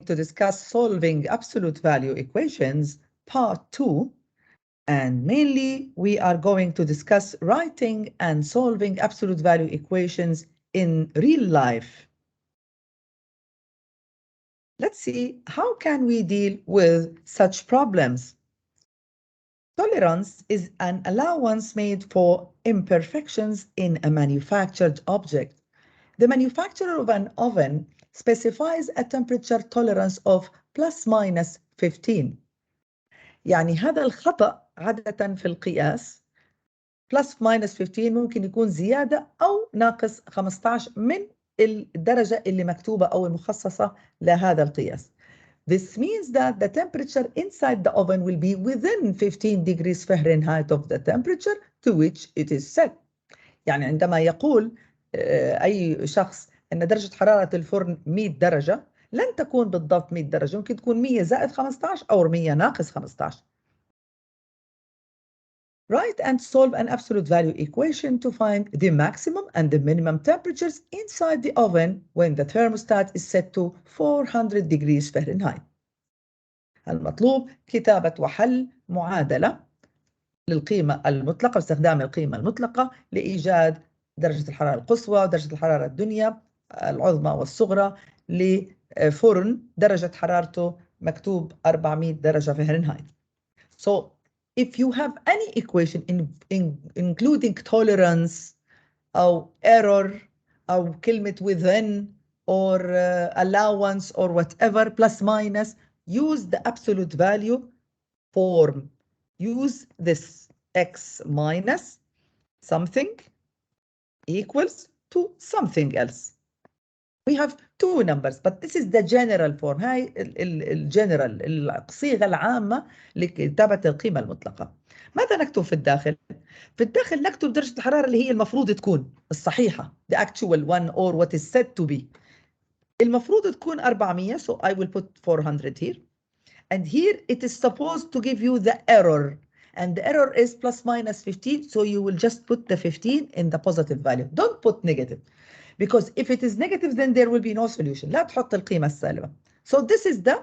to discuss solving absolute value equations, part 2. And mainly, we are going to discuss writing and solving absolute value equations in real life. Let's see, how can we deal with such problems? Tolerance is an allowance made for imperfections in a manufactured object. The manufacturer of an oven specifies a temperature tolerance of plus minus 15. يعني هذا الخطأ عادة في القياس plus minus 15 ممكن يكون زيادة أو ناقص 15 من الدرجة اللي مكتوبة أو المخصصة لهذا القياس. This means that the temperature inside the oven will be within 15 degrees Fahrenheit of the temperature to which it is set. يعني عندما يقول أي شخص أن درجة حرارة الفرن 100 درجة لن تكون بالضبط 100 درجة، ممكن تكون 100 زائد 15 أو 100 ناقص 15. Write and solve an absolute value equation to find the maximum and the minimum temperatures inside the oven when the thermostat is set to 400 degrees Fahrenheit. المطلوب كتابة وحل معادلة للقيمة المطلقة باستخدام القيمة المطلقة لإيجاد درجة الحرارة القصوى ودرجة الحرارة الدنيا العظمى والصغرى لفرن درجة حرارته مكتوب 400 درجة فahrenheit. So if you have any equation including tolerance أو error أو كلمة within or allowance or whatever plus minus, use the absolute value form. Use this x minus something equals to something else. We have two numbers, but this is the general form. هاي الجنرال الصيغة العامة لكتابة القيمة المطلقة. ماذا نكتب في الداخل؟ في الداخل نكتب درجة الحرارة اللي هي المفروض تكون الصحيحة. The actual one or what is said to be. المفروض تكون 400, so I will put 400 here. And here it is supposed to give you the error. And the error is plus minus 15, so you will just put the 15 in the positive value. Don't put negative. Because if it is negative, then there will be no solution. لا تحط القيمة السالبة. So this is the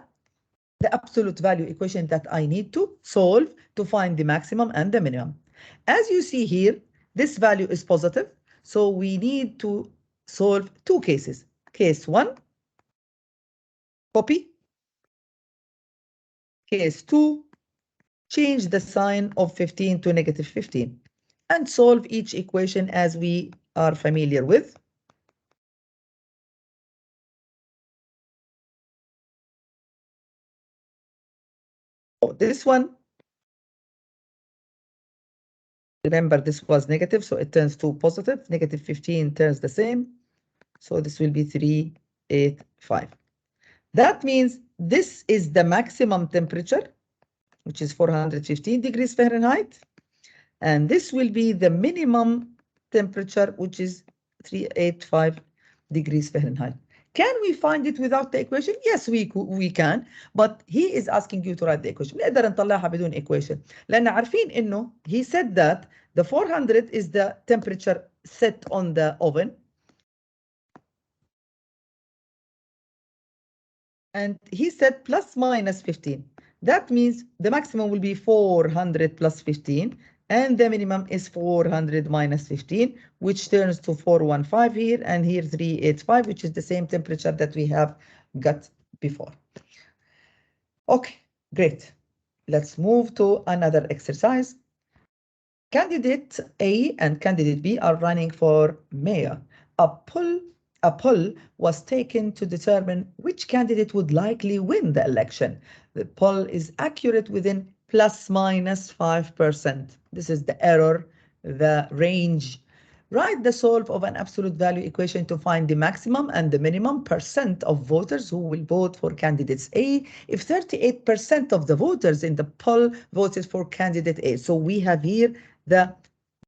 absolute value equation that I need to solve to find the maximum and the minimum. As you see here, this value is positive. So we need to solve two cases. Case 1, copy. Case 2, change the sign of 15 to negative 15 and solve each equation as we are familiar with. Oh, this one, remember this was negative, so it turns to positive. Negative 15 turns the same. So this will be 385. That means this is the maximum temperature, which is 415 degrees Fahrenheit. And this will be the minimum temperature, which is 385 degrees Fahrenheit. Can we find it without the equation? Yes, we can, but he is asking you to write the equation. نقدر نطلعها بدون equation. لأن عارفين إنه he said that the 400 is the temperature set on the oven. And he said plus minus 15. That means the maximum will be 400 plus 15. And the minimum is 400 minus 15, which turns to 415 here, and here 385, which is the same temperature that we have got before. Okay, great. Let's move to another exercise. Candidate A and candidate B are running for mayor. A poll was taken to determine which candidate would likely win the election. The poll is accurate within plus minus 5%. This is the error, the range. Write the solve of an absolute value equation to find the maximum and the minimum percent of voters who will vote for candidates A if 38% of the voters in the poll voted for candidate A. So we have here the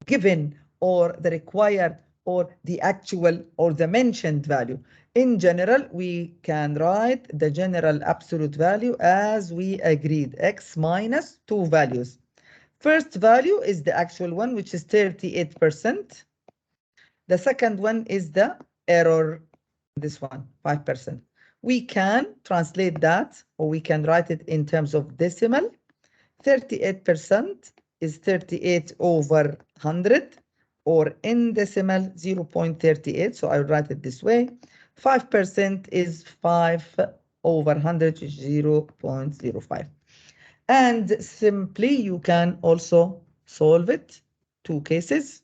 given or the required or the actual or the mentioned value. In general, we can write the general absolute value as we agreed, x minus two values. First value is the actual one, which is 38%. The second one is the error, this one, 5%. we can translate that, or we can write it in terms of decimal. 38% is 38 over 100, or in decimal 0.38, so I will write it this way. 5% is 5 over 100, which is 0.05. And simply you can also solve it, two cases.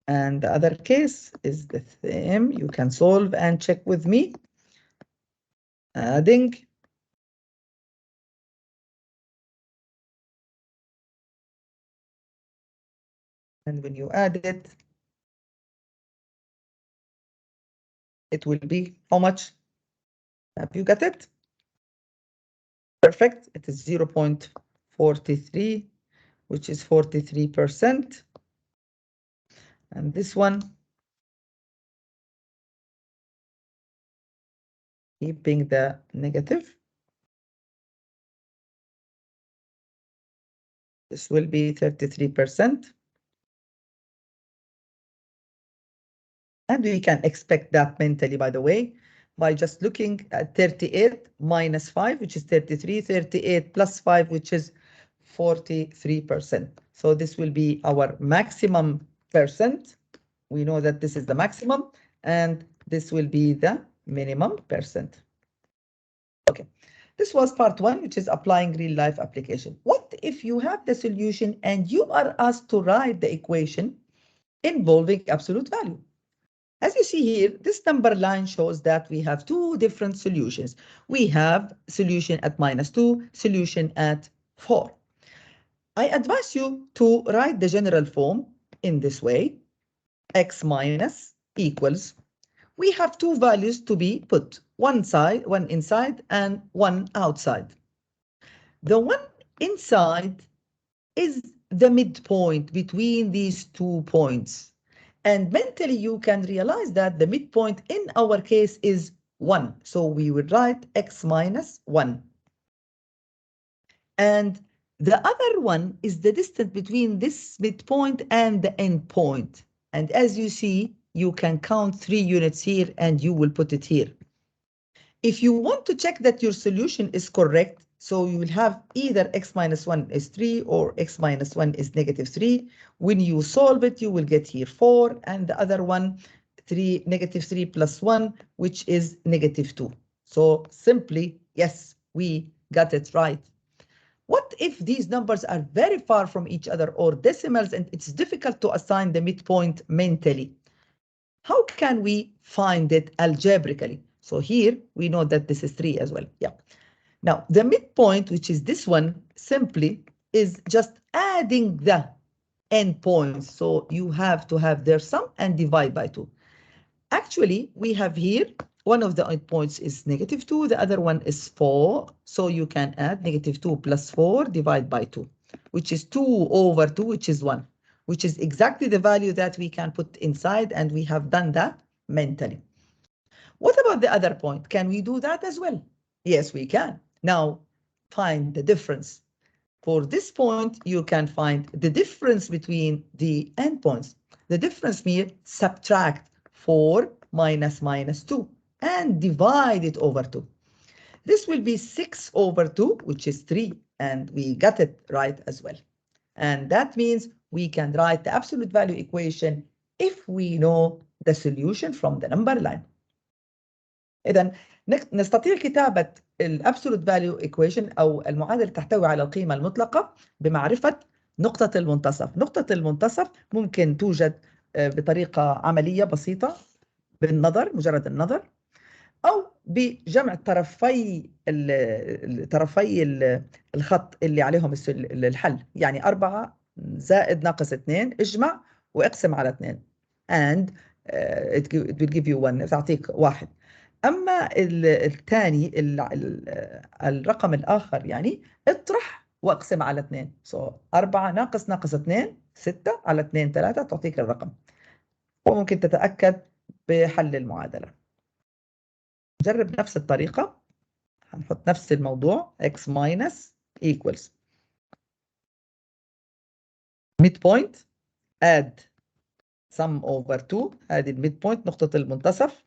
And the other case is the same. You can solve and check with me. Adding. And when you add it, it will be how much? Have you got it? Perfect. It is 0.43, which is 43%. And this one, keeping the negative, this will be 33%. And we can expect that mentally, by the way, by just looking at 38 minus 5, which is 33, 38 plus 5, which is 43%. So this will be our maximum percent. We know that this is the maximum, and this will be the minimum percent. Okay, this was part 1, which is applying real-life application. What if you have the solution and you are asked to write the equation involving absolute value? As you see here, this number line shows that we have two different solutions. We have solution at -2, solution at 4. I advise you to write the general form in this way. X minus equals. We have two values to be put, one inside and one outside. The one inside is the midpoint between these 2 points. And mentally, you can realize that the midpoint in our case is 1. So we would write x minus 1. And the other one is the distance between this midpoint and the end point. And as you see, you can count 3 units here and you will put it here. If you want to check that your solution is correct, so you will have either x minus 1 is 3 or x minus 1 is -3. When you solve it, you will get here 4, and the other one, -3 plus 1, which is -2. So simply, yes, we got it right. What if these numbers are very far from each other, or decimals, and it's difficult to assign the midpoint mentally? How can we find it algebraically? So here we know that this is 3 as well. Yeah. Now the midpoint, which is this one, simply is just adding the endpoints. So you have to have their sum and divide by 2. Actually, we have here one of the endpoints is -2, the other one is 4. So you can add -2 plus 4 divide by 2, which is 2 over 2, which is 1. Which is exactly the value that we can put inside, and we have done that mentally. What about the other point? Can we do that as well? Yes, we can. Now, find the difference. For this point, you can find the difference between the endpoints. The difference here, subtract 4 minus -2 and divide it over 2. This will be 6 over 2, which is 3, and we got it right as well. And that means we can write the absolute value equation if we know the solution from the number line. إذن نستطيع كتابة الابسولوت فاليو equation أو المعادلة تحتوي على القيمة المطلقة بمعرفة نقطة المنتصف. نقطة المنتصف ممكن توجد بطريقة عملية بسيطة بالنظر، مجرد النظر، أو بجمع طرفي الخط اللي عليهم الحل. يعني 4 زائد ناقص 2 اجمع واقسم على 2 and it will give you 1، تعطيك 1. أما الثاني الرقم الآخر يعني اطرح واقسم على 2. So 4 ناقص 2 6 على 2 3 تعطيك الرقم. وممكن تتأكد بحل المعادلة. جرب نفس الطريقة، هنحط نفس الموضوع x minus equals midpoint add sum over 2 هذه الميد بوينت نقطة المنتصف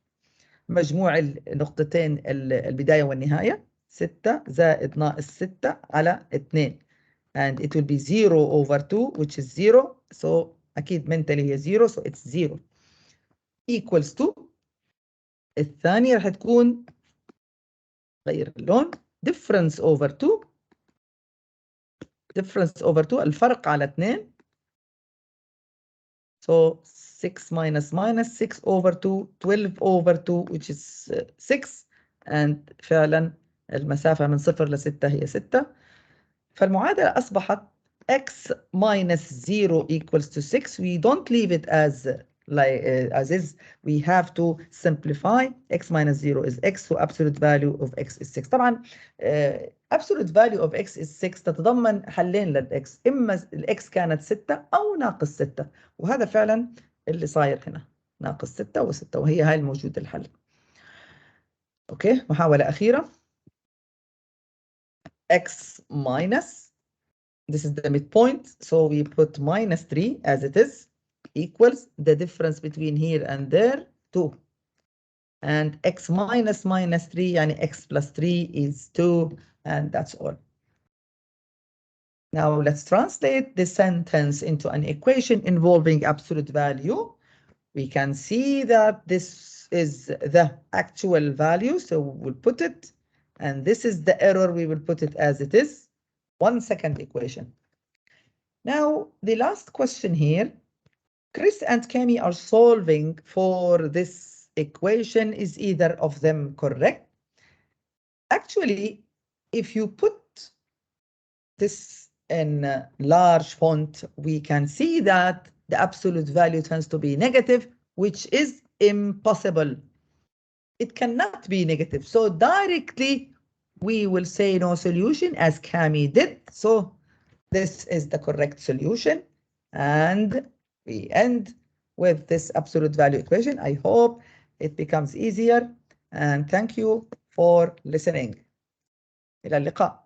مجموع النقطتين البداية والنهاية 6 زائد ناقص 6 على 2 and it will be 0 over 2 which is 0 so أكيد mentally هي 0 so it's 0 equals to الثانية راح تكون غير اللون difference over 2 الفرق على 2 so 6 minus 6 over 2 12 over 2 which is 6 and فعلا المسافة من 0 ل 6 هي 6 فالمعادلة أصبحت x minus 0 equals to 6 we don't leave it as is we have to simplify x minus 0 is x so absolute value of x is 6 طبعا absolute value of x is 6 تتضمن حلين للx إما الx كانت 6 أو ناقص 6 وهذا فعلا اللي صاير هنا ناقص 6 و6 وهي هاي الموجود الحل أوكي محاولة أخيرة x minus this is the midpoint so we put minus 3 as it is equals the difference between here and there 2 and x minus 3 يعني x plus 3 is 2 and that's all. Now let's translate the sentence into an equation involving absolute value. We can see that this is the actual value so we'll put it and this is the error we will put it as it is. 1 second equation. Now the last question here, Chris and Cami are solving for this equation. Is either of them correct? Actually, if you put this in large font, we can see that the absolute value tends to be negative, which is impossible. It cannot be negative. So directly, we will say no solution as Cami did. So this is the correct solution. And we end with this absolute value equation. I hope it becomes easier. And thank you for listening. إلى اللقاء.